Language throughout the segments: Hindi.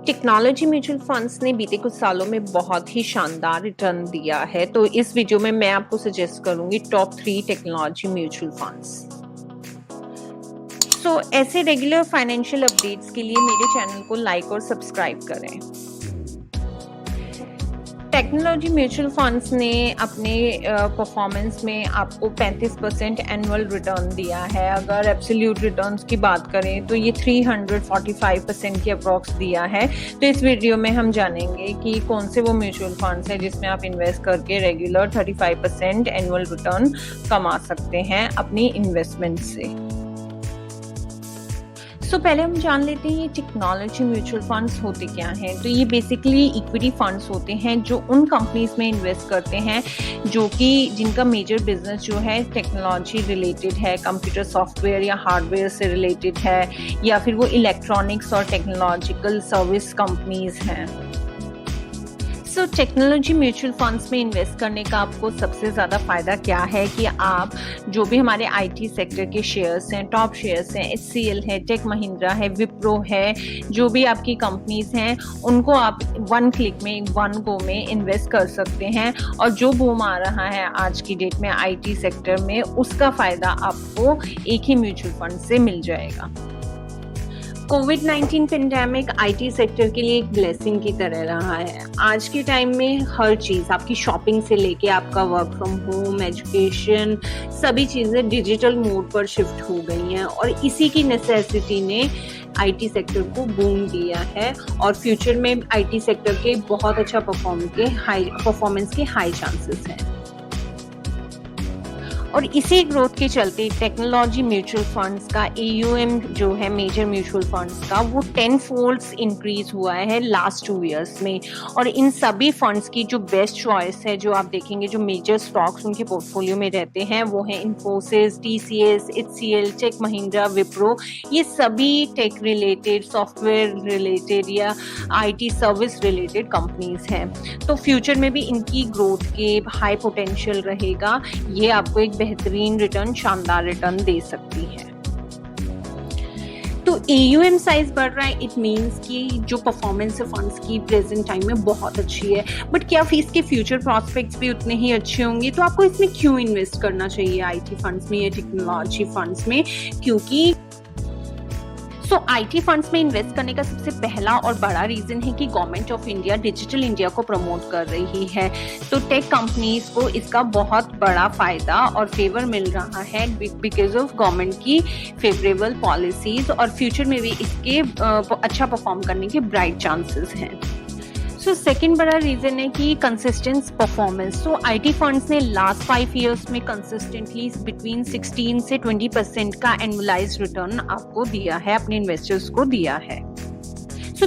टेक्नोलॉजी म्यूचुअल फंड्स ने बीते कुछ सालों में बहुत ही शानदार रिटर्न दिया है, तो इस वीडियो में मैं आपको सजेस्ट करूंगी टॉप 3 टेक्नोलॉजी म्यूचुअल फंड्स। ऐसे रेगुलर फाइनेंशियल अपडेट्स के लिए मेरे चैनल को लाइक और सब्सक्राइब करें। टेक्नोलॉजी म्यूचुअल फंड्स ने अपने परफॉर्मेंस में आपको 35% एनुअल रिटर्न दिया है। अगर एब्सोल्यूट रिटर्न्स की बात करें तो ये 345% की अप्रॉक्स दिया है। तो इस वीडियो में हम जानेंगे कि कौन से वो म्यूचुअल फंड्स हैं जिसमें आप इन्वेस्ट करके रेगुलर 35% एनुअल रिटर्न कमा सकते हैं अपनी इन्वेस्टमेंट से। पहले हम जान लेते हैं ये टेक्नोलॉजी म्यूचुअल फंड्स होते क्या हैं। तो ये बेसिकली इक्विटी फंड्स होते हैं जो उन कंपनीज में इन्वेस्ट करते हैं जो कि जिनका मेजर बिजनेस जो है टेक्नोलॉजी रिलेटेड है, कंप्यूटर सॉफ्टवेयर या हार्डवेयर से रिलेटेड है, या फिर वो इलेक्ट्रॉनिक्स और टेक्नोलॉजिकल सर्विस कंपनीज हैं। टेक्नोलॉजी म्यूचुअल फंड्स में इन्वेस्ट करने का आपको सबसे ज़्यादा फायदा क्या है कि आप जो भी हमारे आईटी सेक्टर के शेयर्स हैं, टॉप शेयर्स हैं, HCL है, टेक महिंद्रा है, विप्रो है, जो भी आपकी कंपनीज हैं उनको आप वन क्लिक में, वन गो में इन्वेस्ट कर सकते हैं। और जो बूम आ रहा है आज की डेट में आईटी सेक्टर में, उसका फायदा आपको एक ही म्यूचुअल फंड से मिल जाएगा। कोविड-19 पेंडेमिक आईटी सेक्टर के लिए एक ब्लेसिंग की तरह रहा है। आज के टाइम में हर चीज़, आपकी शॉपिंग से लेके आपका वर्क फ्रॉम होम, एजुकेशन, सभी चीज़ें डिजिटल मोड पर शिफ्ट हो गई हैं और इसी की नेसेसिटी ने आईटी सेक्टर को बूम दिया है और फ्यूचर में आईटी सेक्टर के बहुत अच्छा परफॉर्मेंस के हाई चांसेस हैं। और इसी ग्रोथ के चलते टेक्नोलॉजी म्यूचुअल फंड्स का AUM जो है मेजर म्यूचुअल फंड्स का, वो 10 फोल्ड्स इंक्रीज हुआ है लास्ट 2 इयर्स में। और इन सभी फंड्स की जो बेस्ट चॉइस है, जो आप देखेंगे जो मेजर स्टॉक्स उनके पोर्टफोलियो में रहते हैं, वो है Infosys, TCS, HCL, Tech Mahindra, Wipro. ये सभी टेक रिलेटेड, सॉफ्टवेयर रिलेटेड या IT सर्विस रिलेटेड कंपनीज हैं। तो फ्यूचर में भी इनकी ग्रोथ के हाई पोटेंशियल रहेगा। ये आपको एक बेहतरीन रिटर्न, शानदार रिटर्न दे सकती है। तो AUM साइज बढ़ रहा है, इट मीन्स कि जो परफॉर्मेंस है फंड्स की प्रेजेंट टाइम में बहुत अच्छी है। बट क्या फीस के फ्यूचर प्रॉस्पेक्ट्स भी उतने ही अच्छे होंगे? तो आपको इसमें क्यों इन्वेस्ट करना चाहिए IT फंड्स में या टेक्नोलॉजी फंड्स में? क्योंकि आईटी फंड्स में इन्वेस्ट करने का सबसे पहला और बड़ा रीजन है कि government of India digital India को प्रमोट कर रही है। तो टेक कंपनीज को इसका बहुत बड़ा फायदा और फेवर मिल रहा है बिकॉज ऑफ गवर्नमेंट की फेवरेबल पॉलिसीज, और फ्यूचर में भी इसके अच्छा परफॉर्म करने के ब्राइट चांसेस हैं। सेकेंड बड़ा रीजन है कि कंसिस्टेंट परफॉर्मेंस। आईटी फंड्स ने लास्ट 5 इयर्स में कंसिस्टेंटली बिटवीन 16 से 20% का एनुअलाइज्ड रिटर्न आपको दिया है, अपने इन्वेस्टर्स को दिया है।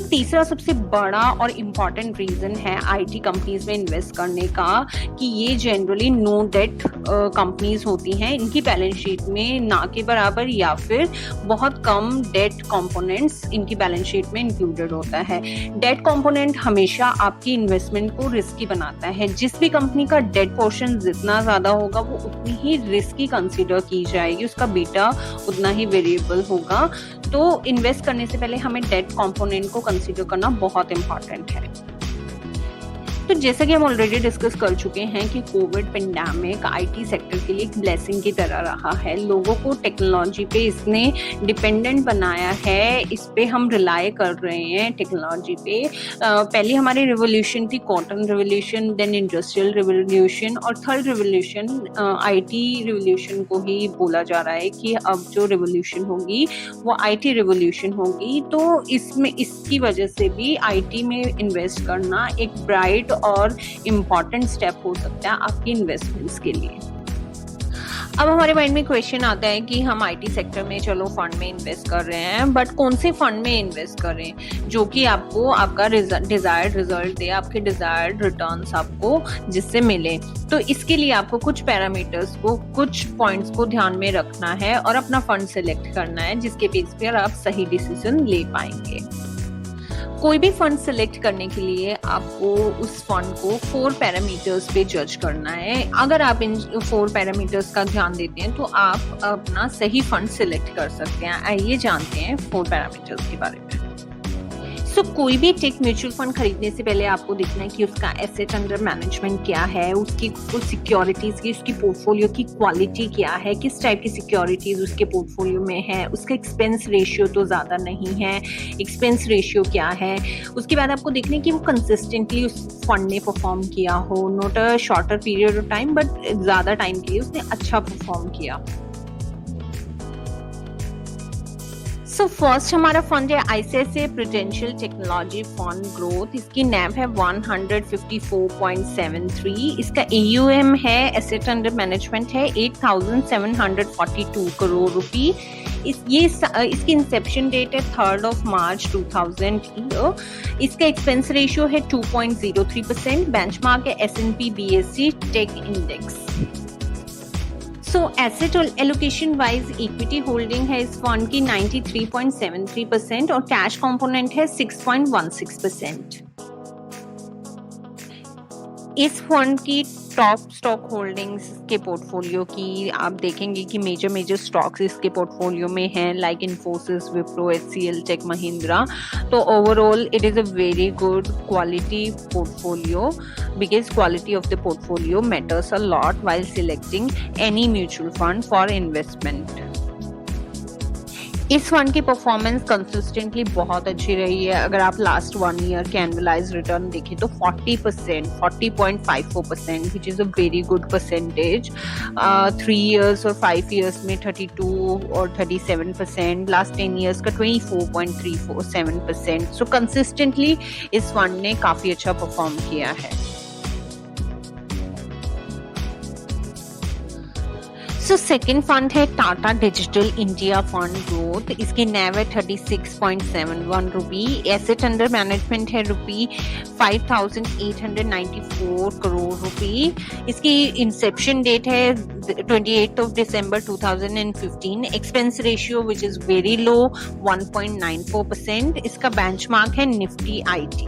तीसरा सबसे बड़ा और इम्पॉर्टेंट रीजन है आईटी कंपनीज में इन्वेस्ट करने का कि ये जनरली नो डेट कंपनीज होती हैं। इनकी बैलेंस शीट में ना के बराबर या फिर बहुत कम डेट कंपोनेंट्स इनकी बैलेंस शीट में इंक्लूडेड होता है। डेट कंपोनेंट हमेशा आपकी इन्वेस्टमेंट को रिस्की बनाता है। जिस भी कंपनी का डेट पोर्शन जितना ज्यादा होगा वो उतनी ही रिस्की कंसीडर की जाएगी, उसका बीटा उतना ही वेरिएबल होगा। तो इन्वेस्ट करने से पहले हमें डेट कंपोनेंट को कंसीडर करना बहुत इंपॉर्टेंट है। तो जैसा कि हम ऑलरेडी डिस्कस कर चुके हैं कि कोविड पेंडेमिक आईटी सेक्टर के लिए एक ब्लेसिंग की तरह रहा है। लोगों को टेक्नोलॉजी पे इसने डिपेंडेंट बनाया है, इस पे हम रिलाय कर रहे हैं टेक्नोलॉजी पे। पहले हमारी रिवोल्यूशन थी cotton revolution, then industrial revolution, और थर्ड रिवोल्यूशन आईटी रिवोल्यूशन को ही बोला जा रहा है कि अब जो रिवोल्यूशन होगी वो आईटी रिवोल्यूशन होगी। तो इसमें इसकी वजह से भी आईटी में इन्वेस्ट करना एक ब्राइट और इम्पॉर्टेंट स्टेप हो सकता है आपकी इन्वेस्टमेंट्स के लिए। अब हमारे माइंड में क्वेश्चन आता है कि हम आईटी सेक्टर में चलो फंड में इन्वेस्ट कर रहे हैं, बट कौन से फंड में इन्वेस्ट करें जो कि आपको आपका डिजायर्ड रिजल्ट दे, आपके डिजायर्ड रिटर्न्स आपको जिससे मिले। तो इसके लिए आपको कुछ पैरामीटर्स को, कुछ पॉइंट्स को ध्यान में रखना है और अपना फंड सिलेक्ट करना है जिसके बेस पर आप सही डिसीजन ले पाएंगे। कोई भी फंड सिलेक्ट करने के लिए आपको उस फंड को 4 पैरामीटर्स पे जज करना है। अगर आप इन 4 पैरामीटर्स का ध्यान देते हैं तो आप अपना सही फंड सिलेक्ट कर सकते हैं। आइए जानते हैं 4 पैरामीटर्स के बारे में। कोई भी टेक म्यूचुअल फंड खरीदने से पहले आपको देखना है कि उसका एसेट अंडर मैनेजमेंट क्या है, उसकी सिक्योरिटीज की, उसकी पोर्टफोलियो की क्वालिटी क्या है, किस टाइप की सिक्योरिटीज उसके पोर्टफोलियो में है, उसका एक्सपेंस रेशियो तो ज़्यादा नहीं है, एक्सपेंस रेशियो क्या है। उसके बाद आपको देखना है कि वो कंसिस्टेंटली उस फंड ने परफॉर्म किया हो, not a shorter period of time but ज़्यादा टाइम के लिए उसने अच्छा परफॉर्म किया। सो फर्स्ट हमारा फंड है ICICI prudential technology fund growth. इसकी नैव है 154.73। इसका एयूएम है, एसेट अंडर मैनेजमेंट है 8,742 करोड़ रुपी। इसकी इंसेप्शन डेट है 3 मार्च 2000 ईयर। इसका एक्सपेंस रेशियो है 2.03%। बेंचमार्क है S&P BSE tech index. So asset allocation wise equity holding है इस फंड की 93.73% और कैश कंपोनेंट है 6.16%। इस फंड की टॉप स्टॉक होल्डिंग्स के पोर्टफोलियो की आप देखेंगे कि मेजर स्टॉक्स इसके पोर्टफोलियो में हैं, like Infosys, Wipro, HCL, Tech Mahindra. तो overall it is a very good quality portfolio because quality of the portfolio matters a lot while selecting any mutual fund for investment. इस फंड की परफॉर्मेंस कंसिस्टेंटली बहुत अच्छी रही है। अगर आप लास्ट 1 ईयर के एनुअलाइज रिटर्न देखें तो 40%, 40.54%, which is a very good percentage. 3 years और 5 इयर्स में 32 और 37%, लास्ट 10 इयर्स का 24.37%। सो कंसिस्टेंटली इस फंड ने काफ़ी अच्छा परफॉर्म किया है। सो सेकेंड फंड है Tata digital India fund growth. इसकी नैव है 36.71 रुपी। एसेट अंडर मैनेजमेंट है रुपी 5,894 करोड़ रुपी। इसकी इंसेप्शन डेट है 28 दिसंबर 2015। Expense ratio which is very low 1.94%। इसका बेंचमार्क है निफ्टी IT।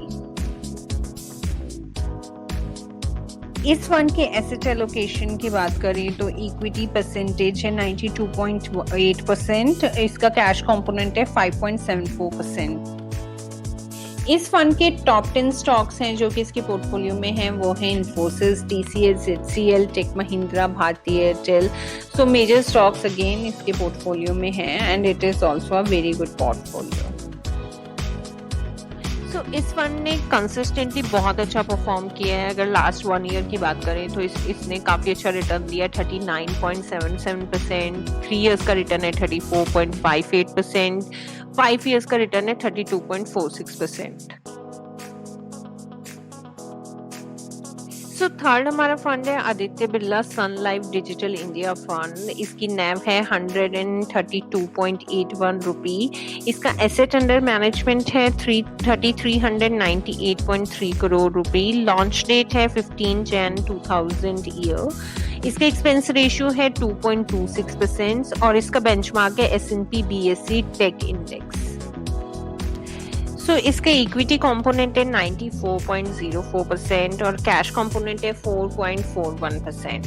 इस फंड के एसेट एलोकेशन की बात करें तो इक्विटी परसेंटेज है 92.8%। इसका कैश कंपोनेंट है 5.74%। इस फंड के टॉप 10 स्टॉक्स हैं जो कि इसके पोर्टफोलियो में हैं, वो हैं Infosys, TCS, HCL, Tech Mahindra, Bharti Airtel. So major stocks again इसके पोर्टफोलियो में हैं and it is also a very good portfolio. So इस फंड ने कंसिस्टेंटली बहुत अच्छा परफॉर्म किया है। अगर लास्ट 1 ईयर की बात करें तो इसने काफ़ी अच्छा रिटर्न दिया, 39.77%। 3 इयर्स का रिटर्न है 34.58%। 5 इयर्स का रिटर्न है 32.46%। सो थर्ड हमारा फंड है आदित्य बिरला सन लाइफ डिजिटल इंडिया फंड। इसकी नैव है 132.81 रुपी। इसका एसेट अंडर मैनेजमेंट है 3,398.3 करोड़ रुपी। लॉन्च डेट है 15 Jan 2000 ईयर। इसका एक्सपेंस रेशियो है 2.26% और इसका बेंचमार्क है S&P BSE टेक इंडेक्स। सो इसका इक्विटी कंपोनेंट है 94.04% और कैश कंपोनेंट है 4.41%।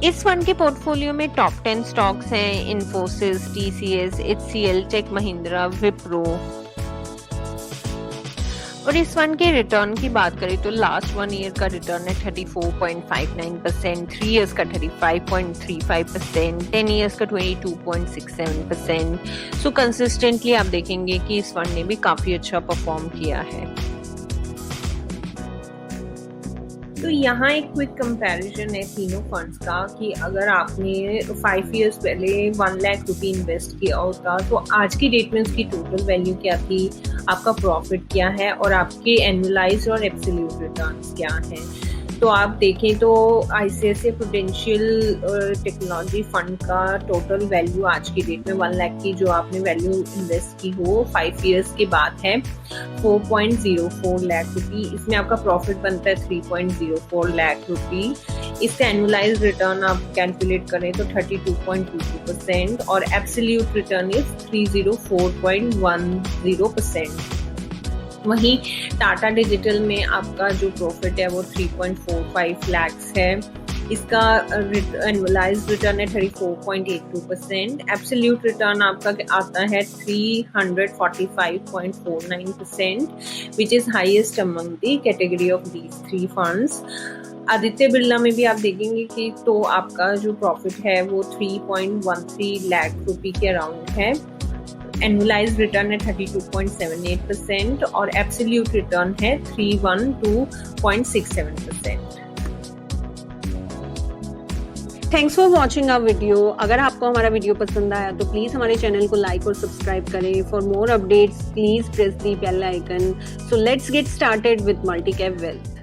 इस फंड के पोर्टफोलियो में टॉप 10 स्टॉक्स हैं Infosys, TCS, HCL, Tech Mahindra, Wipro. और इस फंड के रिटर्न की बात करें तो लास्ट 1 ईयर का रिटर्न है 34.59%, 3 इयर्स का 35.35%, 10 इयर्स का 22.67%। सो कंसिस्टेंटली आप देखेंगे कि इस फंड ने भी काफ़ी अच्छा परफॉर्म किया है। तो यहाँ एक क्विक कंपैरिजन है तीनों फंड्स का कि अगर आपने 5 इयर्स पहले 1 लाख रुपये इन्वेस्ट किया होता तो आज की डेट में उसकी टोटल वैल्यू क्या थी, आपका प्रॉफिट क्या है और आपके एनुअलाइज्ड और एब्सोल्यूट रिटर्न्स क्या हैं। तो आप देखें तो आईसीआईसीआई प्रूडेंशियल टेक्नोलॉजी फंड का टोटल वैल्यू आज की डेट में 1 लाख की जो आपने वैल्यू इन्वेस्ट की हो 5 इयर्स के बाद है 4.04 लाख रुपी। इसमें आपका प्रॉफिट बनता है 3.04 लाख रुपी। इसका एनुअलाइज्ड रिटर्न आप कैलकुलेट करें तो 32.22% और एब्सोल्यूट रिटर्न इज 304.10%। वहीं टाटा डिजिटल में आपका जो प्रॉफिट है वो 3.45 लाख है। इसका एनुअलाइज्ड रिटर्न है 34.82%। एब्सोल्यूट रिटर्न आपका आता है 345.49%, which is highest among the category of these 3 funds. Aditya Birla में भी आप देखेंगे कि तो आपका जो प्रॉफिट है वो 3.13 लाख रुपए के अराउंड है। एनुअलाइज्ड रिटर्न है 32.78% और एब्सोल्यूट रिटर्न है 312.67%। Thanks for watching our video. अगर आपको हमारा वीडियो पसंद आया तो प्लीज़ हमारे चैनल को लाइक और सब्सक्राइब करें। For more updates please press the bell icon. So let's get started with multicap wealth.